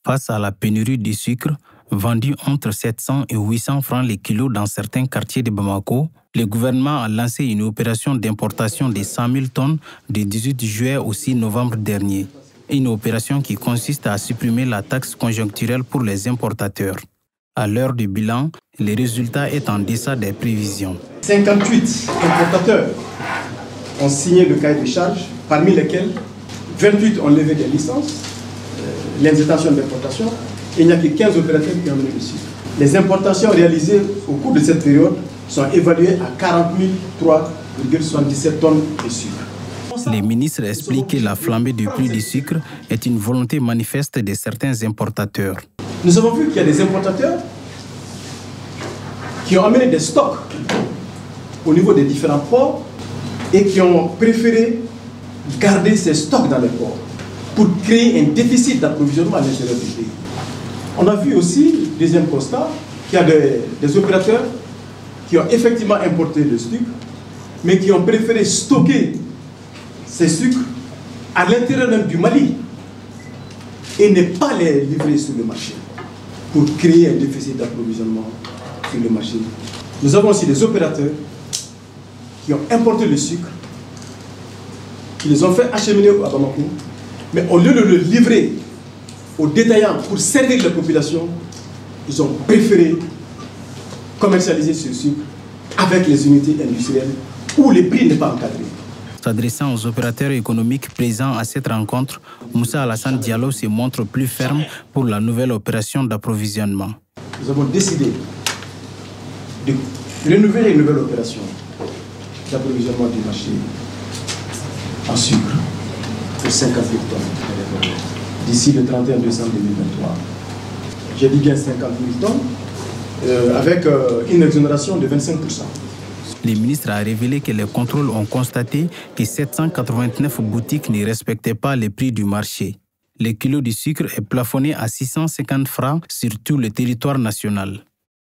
Face à la pénurie du sucre, vendu entre 700 et 800 francs les kilos dans certains quartiers de Bamako, le gouvernement a lancé une opération d'importation de 100 000 tonnes du 18 juillet au 6 novembre dernier. Une opération qui consiste à supprimer la taxe conjoncturelle pour les importateurs. À l'heure du bilan, le résultat est en deçà des prévisions. 58 importateurs ont signé le cahier de charges, parmi lesquels 28 ont levé des licences, les intentions d'importation, et il n'y a que 15 opérateurs qui ont mené le sucre. Les importations réalisées au cours de cette période sont évaluées à 40 003,77 tonnes de sucre. Les ministres expliquent que la flambée du prix du sucre est une volonté manifeste de certains importateurs. Nous avons vu qu'il y a des importateurs qui ont amené des stocks au niveau des différents ports et qui ont préféré garder ces stocks dans les ports pour créer un déficit d'approvisionnement à l'intérieur du pays. On a vu aussi, deuxième constat, qu'il y a des opérateurs qui ont effectivement importé le sucre, mais qui ont préféré stocker ces sucres à l'intérieur même du Mali et ne pas les livrer sur le marché pour créer un déficit d'approvisionnement sur le marché. Nous avons aussi des opérateurs qui ont importé le sucre, qui les ont fait acheminer à Bamako, mais au lieu de le livrer aux détaillants pour servir la population, ils ont préféré commercialiser ce sucre avec les unités industrielles où le prix n'est pas encadré. S'adressant aux opérateurs économiques présents à cette rencontre, Moussa Alassane Diallo se montre plus ferme pour la nouvelle opération d'approvisionnement. Nous avons décidé de renouveler une nouvelle opération d'approvisionnement du marché en sucre pour 50 000 tonnes d'ici le 31 décembre 2023. J'ai dit bien 50 000 tonnes avec une exonération de 25%. Le ministre a révélé que les contrôles ont constaté que 789 boutiques ne respectaient pas les prix du marché. Le kilo de sucre est plafonné à 650 francs sur tout le territoire national.